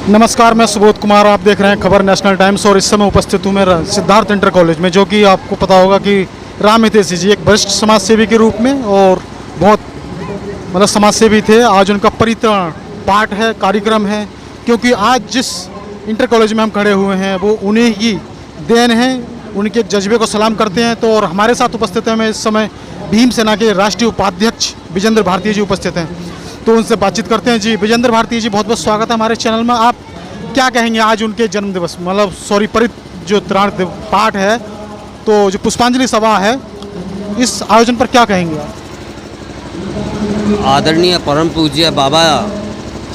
नमस्कार, मैं सुबोध कुमार। आप देख रहे हैं खबर नेशनल टाइम्स और इस समय उपस्थित हूँ मैं सिद्धार्थ इंटर कॉलेज में, जो कि आपको पता होगा कि राम हितैषी जी एक वरिष्ठ समाज सेवी के रूप में और बहुत समाज सेवी थे। आज उनका परितरण पाठ है, कार्यक्रम है, क्योंकि आज जिस इंटर कॉलेज में हम खड़े हुए हैं वो उन्हीं की देन है। उनके जज्बे को सलाम करते हैं। तो और हमारे साथ उपस्थित हैं, मैं इस समय भीम सेना के राष्ट्रीय उपाध्यक्ष विजेंद्र भारती जी उपस्थित हैं, तो उनसे बातचीत करते हैं। जी विजेंद्र भारती जी, बहुत बहुत स्वागत है हमारे चैनल में। आप क्या कहेंगे आज उनके जन्म दिवस जो त्राण पाठ है, तो जो पुष्पांजलि सभा है, इस आयोजन पर क्या कहेंगे आप? आदरणीय परम पूज्य बाबा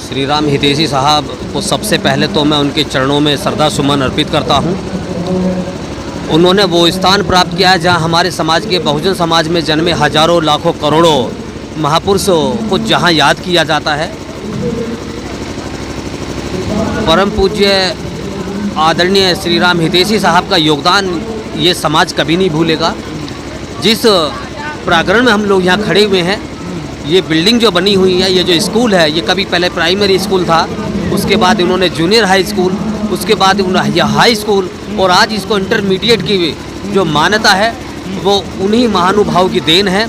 श्री राम हितैषी साहब को सबसे पहले तो मैं उनके चरणों में श्रद्धा सुमन अर्पित करता हूँ। उन्होंने वो स्थान प्राप्त किया है जहाँ हमारे समाज के बहुजन समाज में जन्मे हजारों लाखों करोड़ों महापुरुषों को जहाँ याद किया जाता है। परम पूज्य आदरणीय श्री राम हितैषी साहब का योगदान ये समाज कभी नहीं भूलेगा। जिस प्रांगण में हम लोग यहाँ खड़े हुए हैं, ये बिल्डिंग जो बनी हुई है, ये जो स्कूल है, ये कभी पहले प्राइमरी स्कूल था, उसके बाद इन्होंने जूनियर हाई स्कूल, उसके बाद हाई स्कूल, और आज इसको इंटरमीडिएट की जो मान्यता है वो उन्हीं महानुभाव की देन है।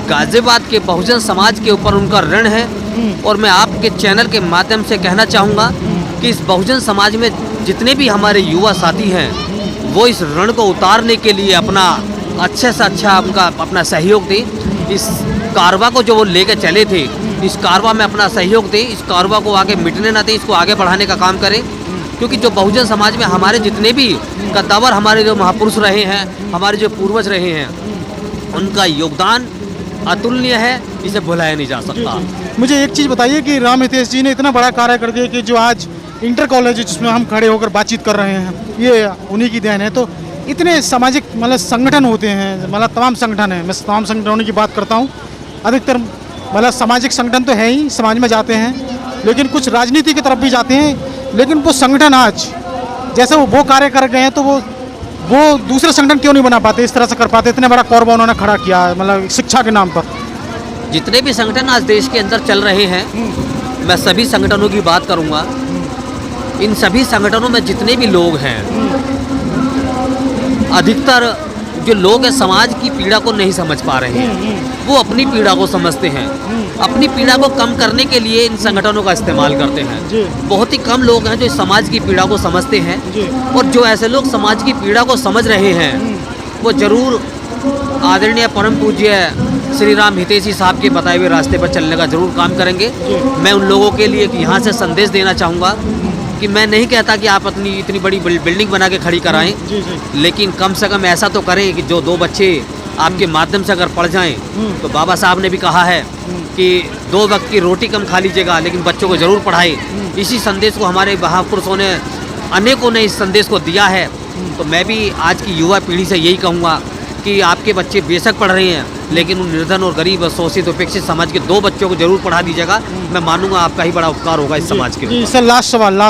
गाजियाबाद के बहुजन समाज के ऊपर उनका ऋण है। और मैं आपके चैनल के माध्यम से कहना चाहूँगा कि इस बहुजन समाज में जितने भी हमारे युवा साथी हैं, वो इस ऋण को उतारने के लिए अपना अच्छे से अच्छा अपना सहयोग दें। इस कारवा को जो वो लेकर चले थे, इस कारवा में अपना सहयोग दें, इस कारवा को आगे मिटने ना दें, इसको आगे बढ़ाने का काम करें। क्योंकि जो बहुजन समाज में हमारे जितने भी कद्दावर, हमारे जो महापुरुष रहे हैं, हमारे जो पूर्वज रहे हैं, उनका योगदान अतुलनीय है, इसे भुलाया नहीं जा सकता। मुझे एक चीज़ बताइए कि राम हितैषी जी ने इतना बड़ा कार्य कर दिया कि जो आज इंटर कॉलेज जिसमें हम खड़े होकर बातचीत कर रहे हैं, ये उन्हीं की देन है। तो इतने सामाजिक संगठन होते हैं, तमाम संगठन हैं, मैं तमाम संगठनों की बात करता हूँ। अधिकतर सामाजिक संगठन तो है ही, समाज में जाते हैं, लेकिन कुछ राजनीति की तरफ भी जाते हैं। लेकिन वो संगठन आज जैसे वो कार्य कर गए हैं, तो वो दूसरे संगठन क्यों नहीं बना पाते, इस तरह से कर पाते? इतने बड़ा कौरबा उन्होंने खड़ा किया है, शिक्षा के नाम पर। जितने भी संगठन आज देश के अंदर चल रहे हैं, मैं सभी संगठनों की बात करूंगा। इन सभी संगठनों में जितने भी लोग हैं, अधिकतर जो लोग हैं समाज की पीड़ा को नहीं समझ पा रहे हैं, वो अपनी पीड़ा को समझते हैं। अपनी पीड़ा को कम करने के लिए इन संगठनों का इस्तेमाल करते हैं। बहुत ही कम लोग हैं जो इस समाज की पीड़ा को समझते हैं, और जो ऐसे लोग समाज की पीड़ा को समझ रहे हैं, वो जरूर आदरणीय परम पूज्य श्री राम हितैषी साहब के बताए हुए रास्ते पर चलने का जरूर काम करेंगे। मैं उन लोगों के लिए यहाँ से संदेश देना चाहूँगा कि मैं नहीं कहता कि आप अपनी इतनी बड़ी बिल्डिंग बना के खड़ी कराएं, लेकिन कम से कम ऐसा तो करें कि जो 2 बच्चे आपके माध्यम से अगर पढ़ जाएं, तो बाबा साहब ने भी कहा है कि 2 वक्त की रोटी कम खा लीजिएगा, लेकिन बच्चों को ज़रूर पढ़ाएं। इसी संदेश को हमारे महापुरुषों ने, अनेकों ने इस संदेश को दिया है। तो मैं भी आज की युवा पीढ़ी से यही कहूँगा कि आपके बच्चे बेशक पढ़ रहे हैं, लेकिन उन निर्धन और गरीब, शोषित, उपेक्षित समाज के 2 बच्चों को जरूर पढ़ा दीजिएगा। मैं मानूंगा आपका ही बड़ा उपकार होगा इस समाज के ऊपर। सर, लास्ट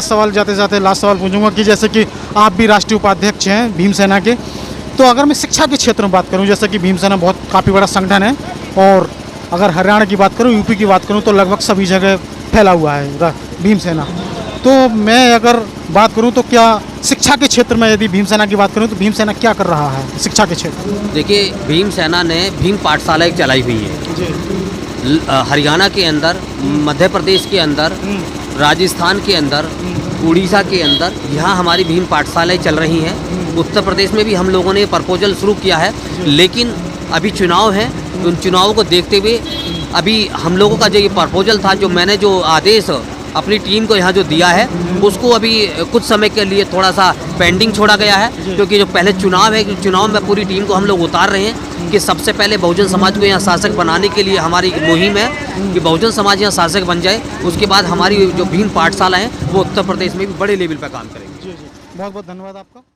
सवाल जाते जाते लास्ट सवाल पूछूंगा कि जैसे कि आप भी राष्ट्रीय उपाध्यक्ष हैं भीम सेना के, तो अगर मैं शिक्षा के क्षेत्र में बात करूं, जैसे कि भीम सेना काफ़ी बड़ा संगठन है, और अगर हरियाणा की बात करूं, यूपी की बात करूं, तो लगभग सभी जगह फैला हुआ है भीम सेना। तो मैं अगर बात करूं तो क्या शिक्षा के क्षेत्र में, यदि भीम सेना की बात करूं, तो भीम सेना क्या कर रहा है शिक्षा के क्षेत्र? देखिए, भीम सेना ने भीम पाठशाला एक चलाई हुई है हरियाणा के अंदर, मध्य प्रदेश के अंदर, राजस्थान के अंदर, उड़ीसा के अंदर। यहाँ हमारी भीम पाठशालाएँ चल रही हैं। उत्तर प्रदेश में भी हम लोगों ने प्रपोजल शुरू किया है, लेकिन अभी चुनाव है। उन चुनावों को देखते हुए अभी हम लोगों का जो ये प्रपोजल था, जो मैंने जो आदेश अपनी टीम को यहाँ जो दिया है, उसको अभी कुछ समय के लिए थोड़ा सा पेंडिंग छोड़ा गया है, क्योंकि जो पहले चुनाव है, चुनाव में पूरी टीम को हम लोग उतार रहे हैं कि सबसे पहले बहुजन समाज को यहाँ शासक बनाने के लिए हमारी मुहिम है कि बहुजन समाज यहाँ शासक बन जाए। उसके बाद हमारी जो भीम पाठशाला है, वो उत्तर प्रदेश में भी बड़े लेवल पर काम करेंगे। बहुत बहुत धन्यवाद आपका।